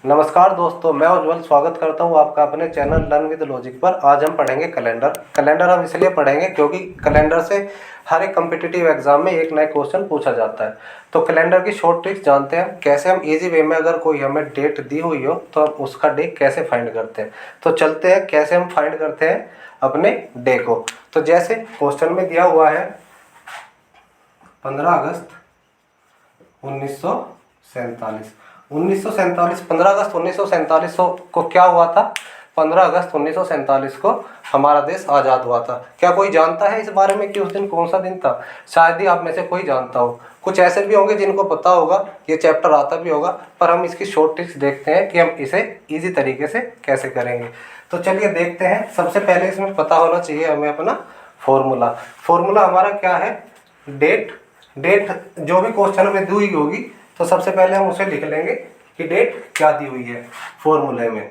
नमस्कार दोस्तों, मैं उज्ज्वल स्वागत करता हूं आपका अपने चैनल लर्न विद लॉजिक पर। आज हम पढ़ेंगे कैलेंडर। कैलेंडर हम इसलिए पढ़ेंगे क्योंकि कैलेंडर से हर एक कम्पिटिटिव एग्जाम में एक नया क्वेश्चन पूछा जाता है। तो कैलेंडर की शॉर्ट ट्रिक्स जानते हैं, कैसे हम इजी वे में अगर कोई हमें डेट दी हुई हो तो हम उसका डे कैसे फाइंड करते हैं। तो चलते हैं कैसे हम फाइंड करते हैं अपने डे को। तो जैसे क्वेश्चन में दिया हुआ है 15 अगस्त 1947। 15 अगस्त 1947 को क्या हुआ था? 15 अगस्त 1947 को हमारा देश आज़ाद हुआ था। क्या कोई जानता है इस बारे में कि उस दिन कौन सा दिन था? शायद ही आप में से कोई जानता हो। कुछ ऐसे भी होंगे जिनको पता होगा, ये चैप्टर आता भी होगा, पर हम इसकी शॉर्ट ट्रिक्स देखते हैं कि हम इसे इजी तरीके से कैसे करेंगे। तो चलिए देखते हैं। सबसे पहले इसमें पता होना चाहिए हमें अपना फॉर्मूला। फॉर्मूला हमारा क्या है? डेट जो भी क्वेश्चन में दी हुई होगी तो सबसे पहले हम उसे लिख लेंगे कि डेट क्या दी हुई है फॉर्मूले में।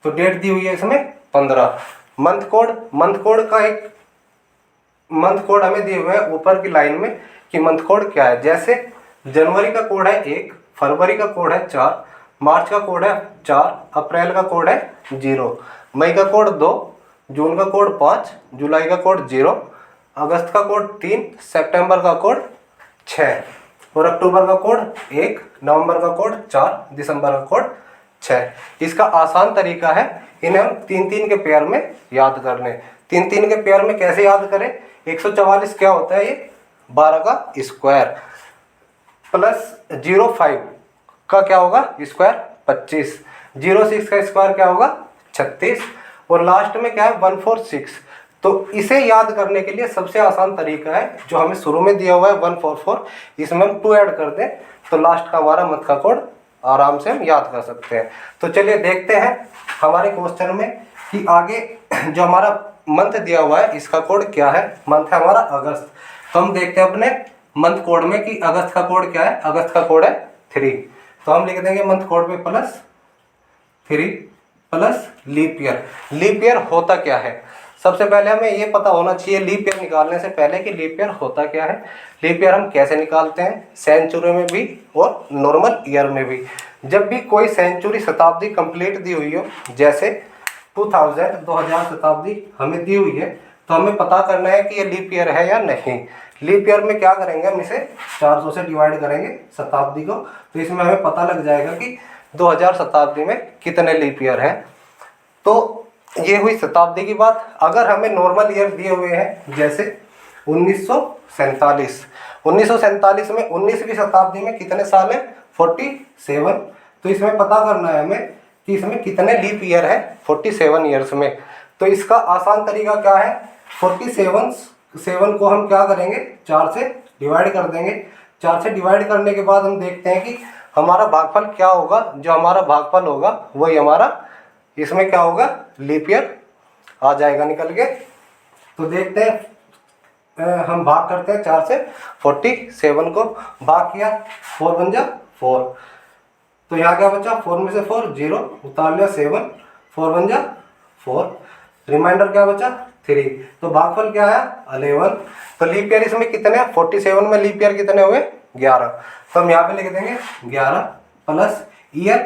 तो डेट दी हुई है इसमें 15। मंथ कोड का एक मंथ कोड हमें दिए हुए हैं ऊपर की लाइन में कि मंथ कोड क्या है। जैसे जनवरी का कोड है 1, फरवरी का कोड है 4, मार्च का कोड है 4, अप्रैल का कोड है 0, मई का कोड 2, जून का कोड 5, जुलाई का कोड 0, अगस्त का कोड 3, सितंबर का कोड 6 और अक्टूबर का कोड 1, नवंबर का कोड 4, दिसंबर का कोड 6। इसका आसान तरीका है, इन्हें हम 3-3 के पेयर में याद कर लें। 3-3 के पेयर में कैसे याद करें? 144 क्या होता है? ये 12 का स्क्वायर प्लस 05 का क्या होगा स्क्वायर 25, 06 का स्क्वायर क्या होगा 36 और लास्ट में क्या है 146। तो इसे याद करने के लिए सबसे आसान तरीका है जो हमें शुरू में दिया हुआ है 144, इसमें हम 2 ऐड कर दें तो लास्ट का हमारा मंथ का कोड आराम से हम याद कर सकते हैं। तो चलिए देखते हैं हमारे क्वेश्चन में कि आगे जो हमारा मंथ दिया हुआ है इसका कोड क्या है। मंथ है हमारा अगस्त। तो हम देखते हैं अपने मंथ कोड में कि अगस्त का कोड क्या है। अगस्त का कोड है 3। तो हम लिख देंगे मंथ कोड में +3 plus leap year. Leap year होता क्या है? सबसे पहले हमें ये पता होना चाहिए लीप ईयर निकालने से पहले कि लीप ईयर होता क्या है। लीप ईयर हम कैसे निकालते हैं? सेंचुरी में भी और नॉर्मल ईयर में भी। जब भी कोई सेंचुरी शताब्दी कंप्लीट दी हुई हो, जैसे 2000 शताब्दी हमें दी हुई है, तो हमें पता करना है कि ये लीप ईयर है या नहीं। लीप ईयर में क्या करेंगे? हम इसे 400 से डिवाइड करेंगे शताब्दी को, तो इसमें हमें पता लग जाएगा कि 2000 शताब्दी में कितने लीप ईयर है। तो ये हुई शताब्दी की बात। अगर हमें नॉर्मल ईयर दिए हुए हैं जैसे 1947 में 19वीं शताब्दी में कितने साल है? 47। तो इसमें पता करना है हमें कि इसमें कितने लीप ईयर है 47 ईयर्स में। तो इसका आसान तरीका क्या है? 47 को हम क्या करेंगे? 4 से डिवाइड कर देंगे। 4 से डिवाइड करने के बाद हम देखते हैं कि हमारा भागफल क्या होगा। जो हमारा भागफल होगा वही हमारा इसमें क्या होगा? लीप ईयर आ जाएगा निकल के। तो देखते हैं हम भाग करते हैं 4 से 47 को भाग किया, 4 बन जा 4। तो यहाँ क्या बचा? 4 में से 4 0 उतार लिया 7, 4 बन जा 4, रिमाइंडर क्या बचा 3। तो भागफल क्या है 11। तो लीप ईयर इसमें कितने हैं? 47 में लीप ईयर कितने हुए? 11। तो हम यहाँ पे लिख देंगे 11 प्लस ईयर।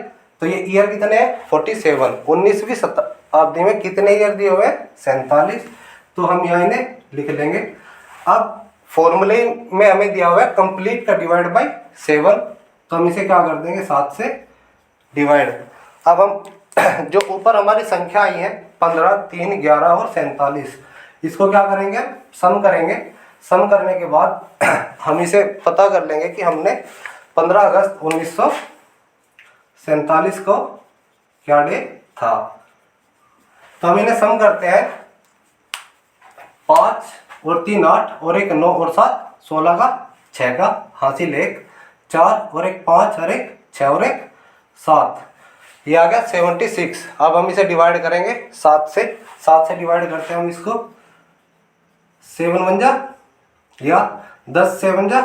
तो ये ईयर कितने हैं? 47। 19वीं शताब्दी में कितने ईयर दिए हुए हैं? 47। तो हम यहाँ इन्हें लिख लेंगे। अब फॉर्मूले में हमें दिया हुआ है कंप्लीट का डिवाइड बाय 7, तो हम इसे क्या कर देंगे 7 से डिवाइड। अब हम जो ऊपर हमारी संख्या आई है 15, 3, 11 और 47, इसको क्या करेंगे? सम करेंगे। सम करने के बाद हम इसे पता कर लेंगे कि हमने 15 अगस्त 1947 को क्या डे था। तो हम इन्हें सम करते हैं। 5 और 3 8 और 1 9 और 7 16 का 6 का हासिल 1, 4 और 1 5 और 1 6 और 1 7, ये आ गया 76। अब हम इसे डिवाइड करेंगे 7 से। 7 से डिवाइड करते हैं हम इसको। 7 बन जा या 10 से बन जा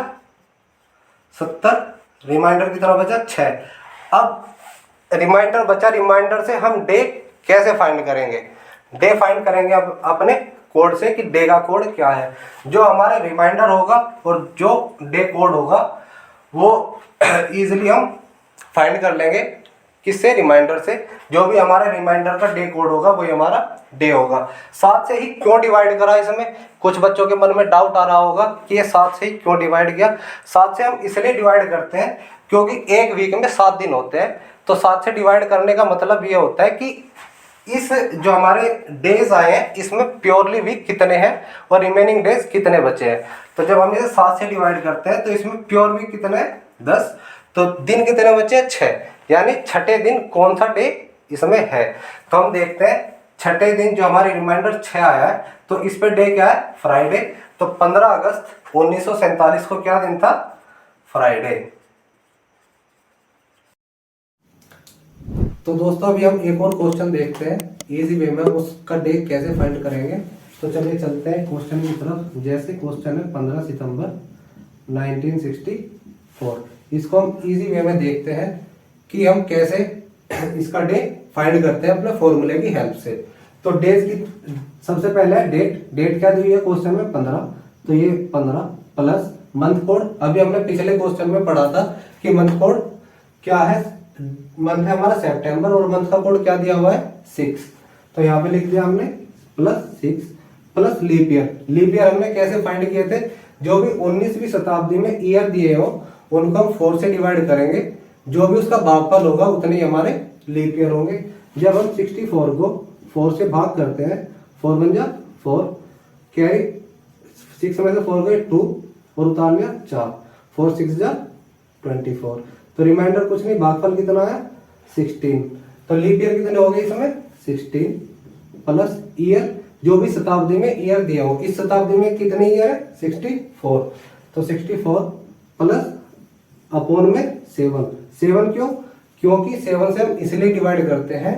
70, रिमाइंडर कितना बचा 6। अब रिमाइंडर बचा, रिमाइंडर से हम डे कैसे फाइंड करेंगे? डे फाइंड करेंगे अब अपने कोड से कि डे का कोड क्या है। जो हमारे रिमाइंडर होगा और जो डे कोड होगा वो इजीली हम फाइंड कर लेंगे। किससे? रिमाइंडर से। जो भी हमारे रिमाइंडर का डे कोड होगा वही हमारा डे होगा। 7 से ही क्यों डिवाइड करा इसमें? कुछ बच्चों के मन में डाउट आ रहा होगा कि ये 7 से ही क्यों डिवाइड किया। 7 से हम इसलिए डिवाइड करते हैं क्योंकि एक वीक में 7 दिन होते हैं, तो 7 से डिवाइड करने का मतलब ये होता है कि इस जो हमारे डेज आए हैं इसमें प्योरली वीक कितने हैं और रिमेनिंग डेज कितने बचे हैं। तो जब हम इसे 7 से डिवाइड करते हैं तो इसमें प्योर वीक कितने हैं? 10। तो दिन कितने बचे हैं? 6। यानी छठे दिन कौन सा डे इसमें है? तो हम देखते हैं छठे दिन जो हमारी रिमाइंडर 6 आया है तो इस पे डे क्या है? फ्राइडे। तो 15 अगस्त 1947 को क्या दिन था? फ्राइडे। तो दोस्तों अभी हम एक और क्वेश्चन देखते हैं इजी वे में, उसका डे कैसे फाइंड करेंगे। तो चलिए चलते हैं क्वेश्चन की तरफ। जैसे क्वेश्चन है 15 सितंबर 1964। इसको हम इजी वे में देखते हैं कि हम कैसे इसका डे फाइंड करते हैं अपने फॉर्मूले की हेल्प से। तो डेज की सबसे पहले है डेट। डेट क्या दी हुई है क्वेश्चन में? 15। तो ये 15 प्लस मंथ कोड। अभी हमने पिछले क्वेश्चन में पढ़ा था कि मंथ कोड क्या है? मंथ है हमारा सितंबर और मंथ का कोड क्या दिया हुआ है? 6। तो यहाँ पे लिख दिया हमने +6 plus leap year. Leap year हमने कैसे फाइंड किए थे? जो भी 19वीं शताब्दी में ईयर दिए हो उनको हम 4 से डिवाइड करेंगे, जो भी उसका भागफल होगा उतने ही हमारे लीप ईयर होंगे। जब हम 64 को 4 से भाग करते हैं, 4 बन जा 4, कैरी 6 में से 4 गए 2 और उतार लिया 4, 4 6 जा 24। तो रिमाइंडर कुछ नहीं, भागफल कितना है? 16। तो लीप ईयर कितने हो गए इसमें? 16 प्लस ईयर, जो भी शताब्दी में ईयर दिया हो। इस शताब्दी में कितने ईयर है? 64। तो 64 प्लस अपॉन में 7। 7 क्यों? क्योंकि 7 से हम इसलिए डिवाइड करते हैं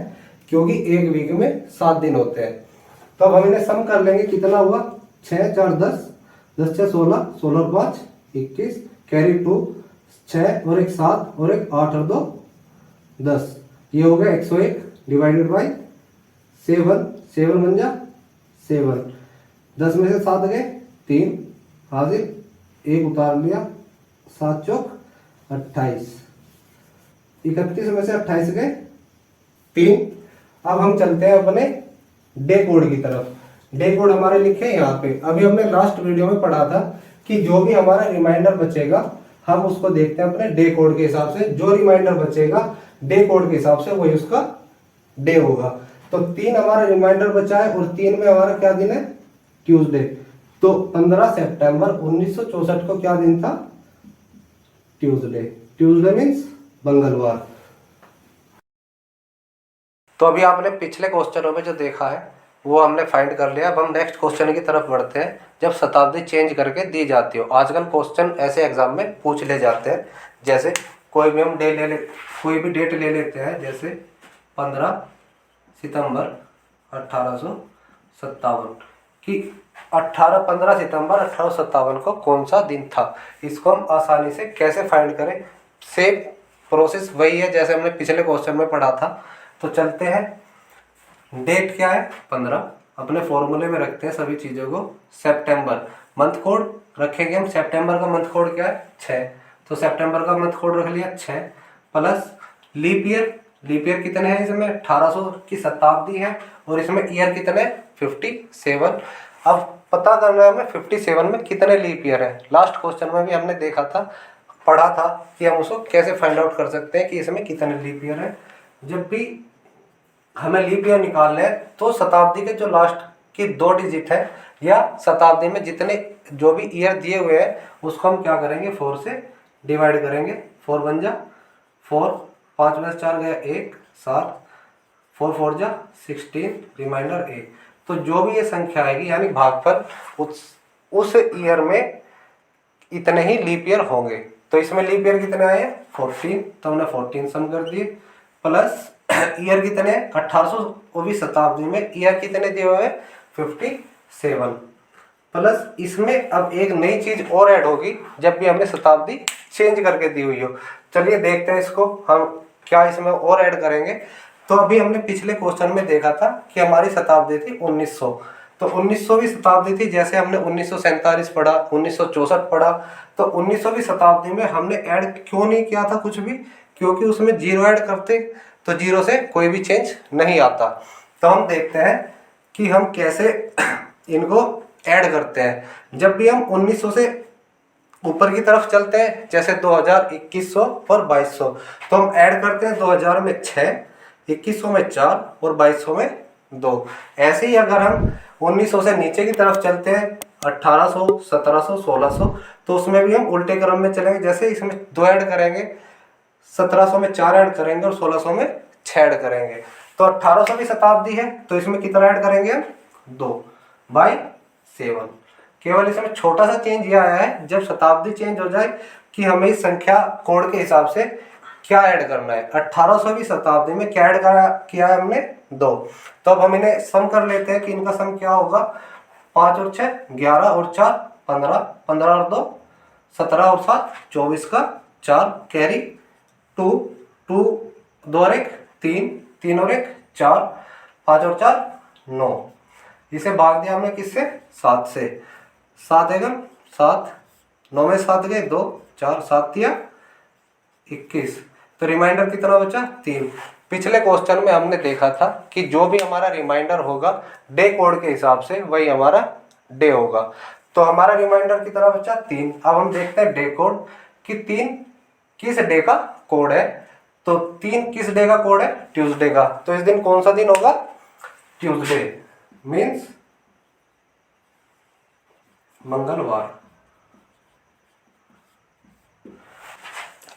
क्योंकि एक वीक में 7 दिन होते हैं। तो अब हम इन्हें सम कर लेंगे। कितना हुआ? 6 4 10, 10 6 16, 16 और 5 21, कैरी 2, 6 और 1 7 और 1 8 और 2 10। ये हो गया 101 डिवाइडेड बाई 7। 7 बन जा 7। 10 में से 7 गए 3, हाजिर 1 उतार लिया, 7 चौक 28। 31 में से 28 गए 3। अब हम चलते हैं अपने डे कोड की तरफ। डे कोड हमारे लिखे हैं यहाँ पे। अभी हमने लास्ट वीडियो में पढ़ा था कि जो भी हमारा रिमाइंडर बचेगा हम उसको देखते हैं अपने डे कोड के हिसाब से। जो रिमाइंडर बचेगा डे कोड के हिसाब से वही उसका डे होगा। तो 3 हमारा रिमाइंडर बचा है और 3 में हमारा क्या दिन है? ट्यूसडे। तो 15 सितंबर 1964 को क्या दिन था? ट्यूसडे। ट्यूसडे मीन्स मंगलवार। तो अभी आपने पिछले क्वेश्चनों में जो देखा है वो हमने फाइंड कर लिया। अब हम नेक्स्ट क्वेश्चन की तरफ बढ़ते हैं जब शताब्दी चेंज करके दी जाती हो। आजकल क्वेश्चन ऐसे एग्जाम में पूछ ले जाते हैं, जैसे कोई भी हम कोई भी डेट ले लेते हैं, जैसे 15 सितंबर 1857 कि 15 सितंबर 1857 को कौन सा दिन था। इसको हम आसानी से कैसे फाइंड करें? सेम प्रोसेस वही है जैसे हमने पिछले क्वेश्चन में पढ़ा था। तो चलते हैं, डेट क्या है? 15। अपने फॉर्मूले में रखते हैं सभी चीज़ों को। सितंबर मंथ कोड रखेंगे हम। सितंबर का मंथ कोड क्या है? 6। तो सितंबर का मंथ कोड रख लिया 6 plus leap year. Leap year कितने हैं इसमें? 1800 की शताब्दी है और इसमें ईयर कितने? 57। अब पता करना है हमें 57 में कितने लीप ईयर है। लास्ट क्वेश्चन में भी हमने देखा था, पढ़ा था कि हम उसको कैसे फाइंड आउट कर सकते हैं कि इसमें कितने लीप ईयर है। जब भी हमें लीप ईयर निकालना है तो शताब्दी के जो लास्ट की 2 डिजिट है या शताब्दी में जितने जो भी ईयर दिए हुए हैं उसको हम क्या करेंगे? 4 से डिवाइड करेंगे। 4 बन जा 4, 5 में 4 गया 1 7, 4 4 जा 16, रिमाइंडर 1। तो जो भी ये संख्या आएगी यानी भागफल उस ईयर में इतने ही लीप ईयर होंगे। तो इसमें लीप ईयर कितने आए? 14। तो हमने 14 सम कर दिए प्लस ईयर कितने? 1800वीं शताब्दी में ईयर कितने दिए हुए हैं? 57 प्लस इसमें अब एक नई चीज और ऐड होगी जब भी हमने शताब्दी चेंज करके दी हुई हो। चलिए देखते हैं इसको हम क्या इसमें और ऐड करेंगे। तो अभी हमने पिछले क्वेश्चन में देखा था कि हमारी शताब्दी थी 1900। तो 1900वीं शताब्दी थी, जैसे हमने 1947 पढ़ा, 1964 पढ़ा। तो 1900वीं शताब्दी में हमने ऐड क्यों नहीं किया था कुछ भी? क्योंकि उसमें जीरो ऐड करते तो 0 से कोई भी चेंज नहीं आता। तो हम देखते हैं कि हम कैसे इनको ऐड करते हैं। जब भी हम 1900 से ऊपर की तरफ चलते हैं, जैसे 2000, 2100 और 2200, तो हम ऐड करते हैं 2000 में 6, 2100 में 4 और 2200 में 2। ऐसे ही अगर हम 1900 से नीचे की तरफ चलते हैं, 1800, 1700, 1600, तो उसमें भी हम उल्टे क्रम में चलेंगे। जैसे इसमें 2 ऐड करेंगे, 1700 में 4 ऐड करेंगे और 1600 में 6 ऐड करेंगे। तो 1800वीं शताब्दी है, तो इसमें कितना ऐड करेंगे हम? 2/7। केवल इसमें छोटा सा चेंज ये आया है, जब शताब्दी चेंज हो जाए कि हमें इस संख्या कोड के हिसाब से क्या ऐड करना है। 1800वीं शताब्दी में क्या ऐड किया है हमने? 2। तो अब हम इन्हें सम कर लेते हैं कि इनका सम क्या होगा। 5 और 6 11 और 4 15, 15 और 2 17 और 7 24 का 4 कैरी 2, 2 2 और 1 3, 3 और 1 4, 5 और 4 9। इसे भाग दिया हमने किससे? 7 से। 7 एकम 7, 9 में 7 गए 2, 4 7 दिया 21। तो रिमाइंडर कितना बचा? 3। पिछले क्वेश्चन में हमने देखा था कि जो भी हमारा रिमाइंडर होगा डे कोड के हिसाब से वही हमारा डे होगा। तो हमारा रिमाइंडर कितना बचा? 3। अब हम देखते हैं डे कोड कि 3 किस डे का कोड है। तो 3 किस डे का कोड है? ट्यूसडे का। तो इस दिन कौन सा दिन होगा? ट्यूसडे, मीन्स मंगलवार।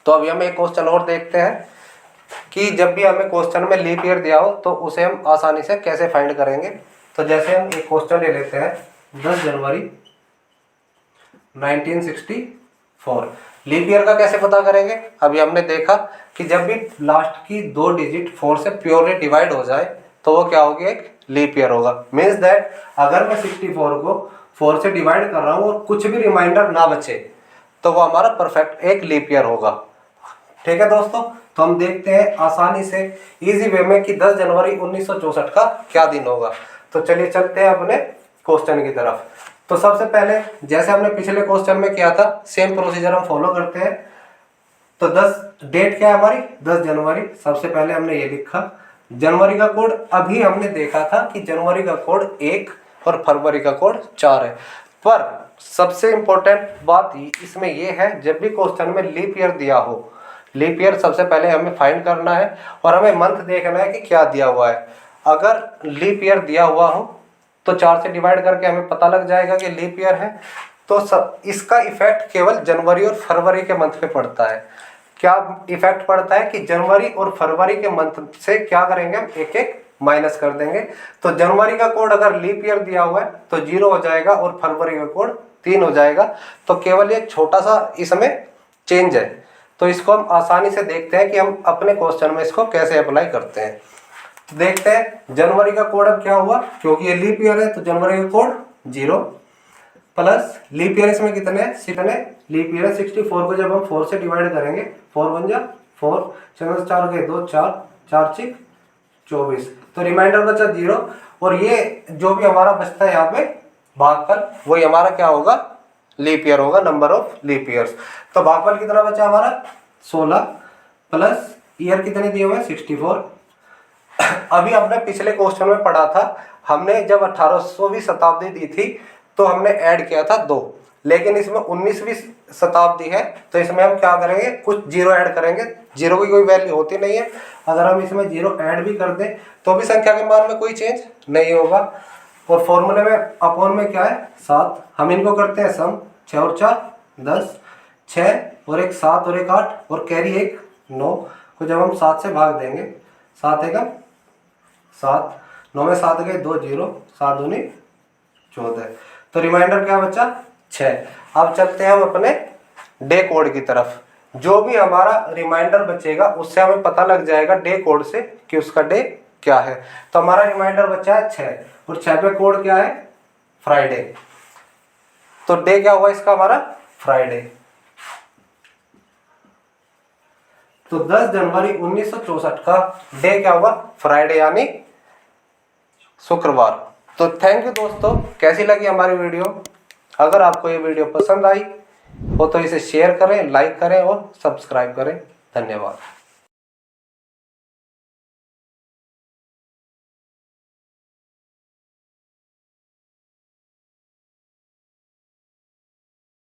तो अभी हम एक क्वेश्चन और देखते हैं कि जब भी हमें क्वेश्चन में लीप ईयर दिया हो तो उसे हम आसानी से कैसे फाइंड करेंगे। तो जैसे हम एक क्वेश्चन ले लेते हैं 10 जनवरी 1964। लीप ईयर का कैसे पता करेंगे? अभी हमने देखा कि जब भी लास्ट की 2 डिजिट 4 से प्योरली डिवाइड हो जाए तो वो क्या होगी? एक लीप ईयर होगा। मीन्स दैट अगर मैं 64 को 4 से डिवाइड कर रहा हूँ और कुछ भी रिमाइंडर ना बचे तो वो हमारा परफेक्ट एक लीप ईयर होगा। ठीक है दोस्तों, तो हम देखते हैं आसानी से इजी वे में कि 10 जनवरी 1964 का क्या दिन होगा। तो चलिए चलते हैं अपने क्वेश्चन की तरफ। तो सबसे पहले जैसे हमने पिछले क्वेश्चन में किया था सेम प्रोसीजर हम फॉलो करते हैं। तो 10 डेट क्या है हमारी? 10 जनवरी। सबसे पहले हमने ये लिखा जनवरी का कोड। अभी हमने देखा था कि जनवरी का कोड 1 और फरवरी का कोड 4 है। पर सबसे इंपॉर्टेंट बात इसमें यह है, जब भी क्वेश्चन में लीप ईयर दिया हो, लीप ईयर सबसे पहले हमें फाइंड करना है और हमें मंथ देखना है कि क्या दिया हुआ है। अगर लीप ईयर दिया हुआ हो तो 4 से डिवाइड करके हमें पता लग जाएगा कि लीप ईयर है। तो इसका इफेक्ट केवल जनवरी और फरवरी के मंथ पे पड़ता है। क्या इफेक्ट पड़ता है कि जनवरी और फरवरी के मंथ से क्या करेंगे हम? एक एक माइनस कर देंगे। तो जनवरी का कोड अगर लीप ईयर दिया हुआ है तो 0 हो जाएगा और फरवरी का कोड 3 हो जाएगा। तो केवल ये छोटा सा इसमें चेंज है। तो इसको हम आसानी से देखते हैं कि हम अपने क्वेश्चन में इसको कैसे अप्लाई करते हैं। तो देखते हैं जनवरी का कोड अब क्या हुआ, क्योंकि ये लीप ईयर है तो जनवरी का कोड 0 प्लस लीप ईयर इसमें कितने लीप ईयर 64 को जब हम 4 से डिवाइड करेंगे 4 बन जा 4, 4 गए 2 4, 4 6 24। तो रिमाइंडर बचा 0 और ये जो भी हमारा बचता है यहाँ पे भागफल वही हमारा क्या होगा? लीप ईयर होगा, नंबर ऑफ लीप ईयर्स। तो भागफल कितना बचा हमारा? 16 प्लस ईयर कितने दिए हुए? 64। अभी हमने पिछले क्वेश्चन में पढ़ा था, हमने जब 1800वीं शताब्दी दी थी तो हमने ऐड किया था 2, लेकिन इसमें 19वीं शताब्दी है तो इसमें हम क्या करेंगे? कुछ 0 ऐड करेंगे। 0 की कोई वैल्यू होती नहीं है। अगर हम इसमें 0 ऐड भी कर दें तो भी संख्या के मान में कोई चेंज नहीं होगा। और फॉर्मूले में अपॉन में क्या है? 7। हम इनको करते हैं सम। 6 और 4 10, 6 और 1 7 और 1 8 और कैरी 1 9 को जब हम 7 से भाग देंगे 7 एकम 7, 9 में 7 गए 2 0, 7 दूनी 14। तो रिमाइंडर क्या बचा? 6। अब चलते हैं हम अपने डे कोड की तरफ। जो भी हमारा रिमाइंडर बचेगा उससे हमें पता लग जाएगा डे कोड से कि उसका डे क्या है। तो हमारा रिमाइंडर बचा है 6 और 6 पे कोड क्या है? फ्राइडे। तो डे क्या हुआ इसका हमारा? फ्राइडे। तो 10 जनवरी 1964 का डे क्या हुआ? फ्राइडे यानी शुक्रवार। तो थैंक यू दोस्तों। कैसी लगी हमारी वीडियो? अगर आपको ये वीडियो पसंद आई हो तो इसे शेयर करें, लाइक करें और सब्सक्राइब करें। धन्यवाद।